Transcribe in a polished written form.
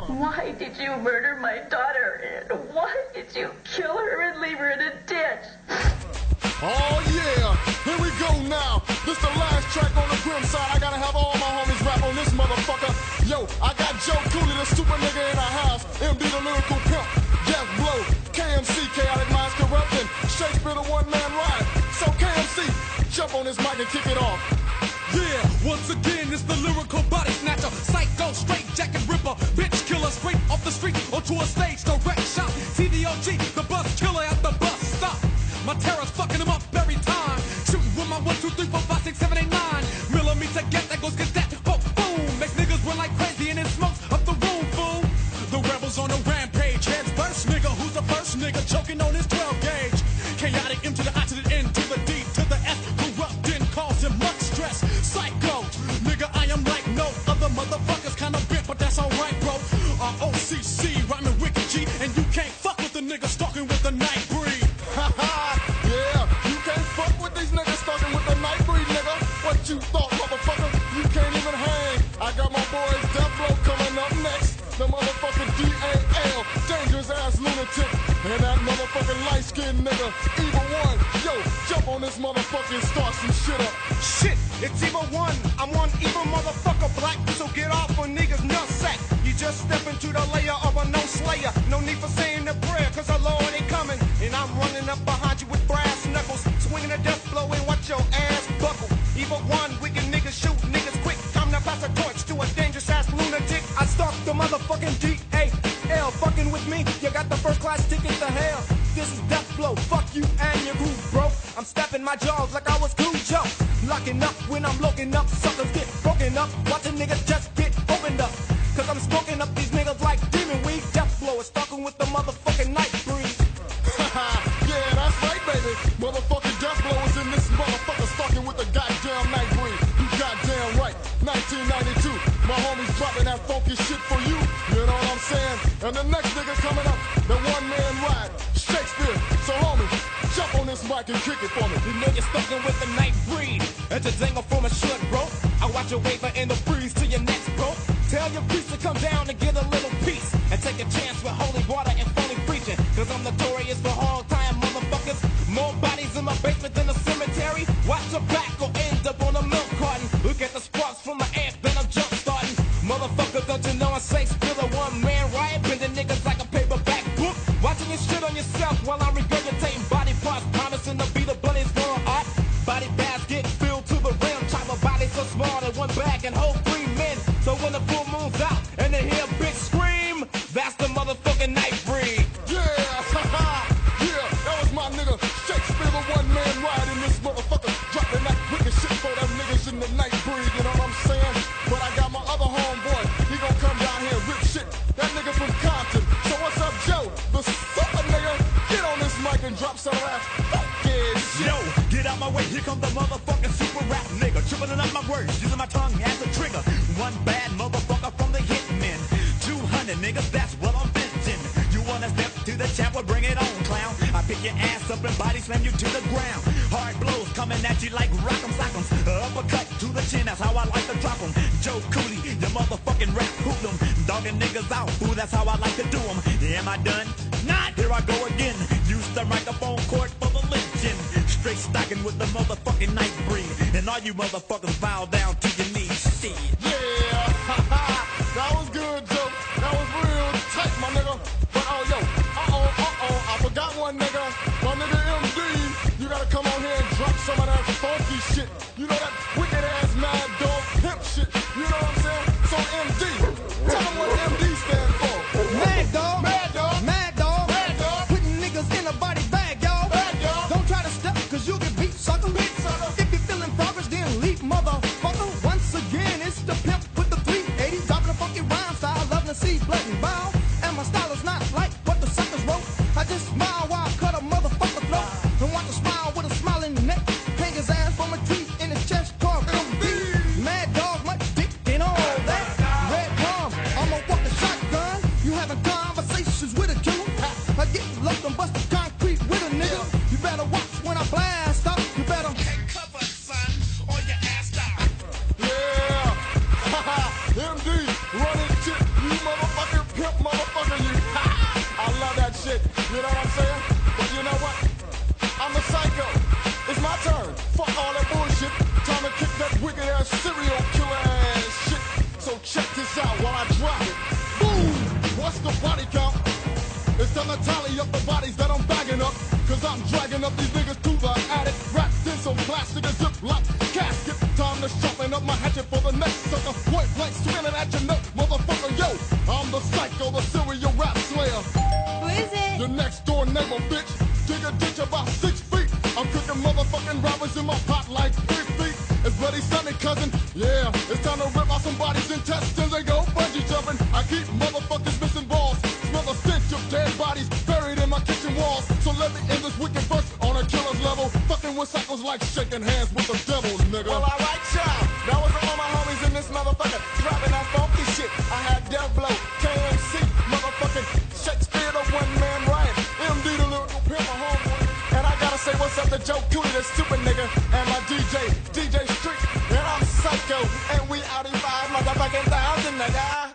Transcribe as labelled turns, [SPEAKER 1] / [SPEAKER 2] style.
[SPEAKER 1] Why did you murder my daughter? And why did you kill her and leave her in a ditch?
[SPEAKER 2] Oh yeah, here we go now. This the last track on the grim side. I gotta have all my homies rap on this motherfucker. Yo, I got Joe Cooley, the stupid nigga in the house. MD the lyrical pimp, Death Blow, KMC, Chaotic Minds Corrupting, Shakespeare the one-man ride. So KMC, jump on this mic and kick it off.
[SPEAKER 3] Yeah, once again, it's the lyrical body snatcher, psycho, straight jacket ripper, bitch killer, straight off the street onto a stage, direct shot, TDOG, the bus killer at the bus stop. My terror's fucking him up every time, shooting with my 1, 2, 3, 4, 5, 6, 7, 8, 9 millimeter get that goes get that, boom, boom, make niggas run like crazy and it smokes up the room, fool. The rebels on a rampage, heads first, nigga, who's the first nigga choking on his 12 gauge? Chaotic M to the I to the N to the D to the F, corrupting, cause him much stress. Psycho, nigga, I am like no other motherfuckers, kinda bent, but that's alright, bro. OCC, rhyming wicked G, and you can't fuck with the nigga stalking with the night breed.
[SPEAKER 2] Yeah, you can't fuck with these niggas stalking with the night breed, nigga. What you thought, motherfucker? You can't even hang. I got my boys Death Blow coming up next. The motherfucking DAL, dangerous ass lunatic, and that motherfucking light skinned nigga, Evil One. Yo, jump on this motherfucker and start some shit up.
[SPEAKER 4] Shit, it's Evil One. I'm one evil motherfucker black, so get off on niggas nutsack. You just step into the layer of a no slayer. No need for saying a prayer, cause the Lord ain't coming. And I'm running up behind you with brass knuckles, swinging a death blow and watch your ass buckle. Evil One, wicked niggas shoot niggas quick. Time to pass a torch to a dangerous ass lunatic. I stalk the motherfucking DAL. Fucking with me, you got the first class ticket to hell. This is Death Blow, fuck you and your groove, bro. I'm stepping my jaws like I was Cool Joe. Locking up when I'm looking up, suckers get broken up. Watch a nigga just get opened up. Cause I'm smoking up these niggas like demon weed. Death Blow is stalking with the motherfucking night breed.
[SPEAKER 2] Yeah, that's right, baby. Motherfucking Death Blow is in this motherfucker stalking with the goddamn night breed. You goddamn right. 1992, my homies dropping that funky shit for you. You know what I'm saying? And the next nigga coming up, the one-man ride, Shakespeare. So homie, jump on this mic and kick it for me.
[SPEAKER 4] You know you're stalking with the night breed. It's a dangle from a short rope. I watch you waver in the breeze to your next bro. Tell your priest to come down and get a little peace. And take a chance with holy water and phony preaching. Cause I'm notorious for all time motherfuckers. More bodies in my basement than a cemetery. Watch your back or end up on a milk carton. Look at the sparks from my amp, then I'm jump starting. Motherfucker, don't you know I'm Shakespeare, a one-man riot, bending niggas like a paperback book. Watching your shit on yourself while I'm regurgitating body parts, promising to be the bunnies for art. Body bags get filled to the rim. Chop a body so small that one bag can hold 3 men. So when the full moon's out and they hear a big scream, that's the motherfucking night breed.
[SPEAKER 2] Yeah, yeah, that was my nigga Shakespeare, the one-man ride in this motherfucker, dropping that wicked shit for them niggas in the night breed, you know what I'm saying? But I got my other homeboy, he gon' come down here and rip shit, that nigga from Compton. So what's up, Joe, the super nigga? Get on this mic and drop some of that fucking shit.
[SPEAKER 5] Yo, get out my way, here comes the motherfucking super rap nigga, tripling up my words, using my tongue as a trigger. One bad motherfucker from the hitmen, 200 niggas, that's what I'm venting. You wanna step to the chat, well bring it on, clown. I pick your ass up and body slam you to the ground. Hard blows coming at you like rock'em sock'ems. Uppercut to the chin, that's how I like to drop 'em. Joe Cooley, the motherfucking rap hoodlum. Dogging niggas out, ooh, that's how I like to do 'em. Am I done? Not, here I go again. Use the microphone cord for the lynching. Straight stocking with the motherfucking night breed. And all you motherfuckers bow down to your knees. See it.
[SPEAKER 2] Yeah, that was good, Joe. That was real tight, my nigga. But oh, yo, I forgot one nigga. My nigga MD, you gotta come on here and drop some of that funky shit. You know that wicked ass mad dog pimp shit. You know what I'm saying? So MD, tell them what MD stand for.
[SPEAKER 4] Mad dog,
[SPEAKER 2] Mad dog,
[SPEAKER 4] mad dog,
[SPEAKER 2] mad dog,
[SPEAKER 4] putting niggas in a body bag, y'all.
[SPEAKER 2] mad dog.
[SPEAKER 4] Don't try to step, cause you'll get beat, sucker.
[SPEAKER 2] Beat, sucker.
[SPEAKER 4] If you're feeling progress, then leap, motherfucker. Once again, it's the pimp with the 3
[SPEAKER 2] tell the tally up the bodies that I'm bagging up. Cause I'm dragging up these niggas to the attic. Wrapped in some plastic and ziplock casket. Time to sharpen up my hatchet for the next sucker. Point blank swinging at your neck, motherfucker, yo. I'm the psycho, the serial rap slayer.
[SPEAKER 6] Who is it?
[SPEAKER 2] Your next door neighbor, bitch. Dig a ditch about 6 feet. I'm cooking motherfucking robbers in my pot like pig feet. It's Bloody Sunday, cousin. Yeah, it's time to rip out somebody's intestines and go bungee jumping. I keep motherfuckers missing balls. Smell the stench of dead bodies buried in my kitchen walls. So let me end this wicked verse on a killer's level. Fucking with cycles like shaking hands with the devil, nigga.
[SPEAKER 7] Well, alright, y'all. That was all my homies in this motherfucker. Dropping that funky shit. I had Death Blow, KMC, motherfucking Shakespeare, the one-man riot. MD, the lyrical pimp, my homeboy. And I gotta say what's up to Joe Cooley, the stupid nigga. And my DJ Street. And I'm Psycho. And we out in 5 motherfucking thousand, nigga.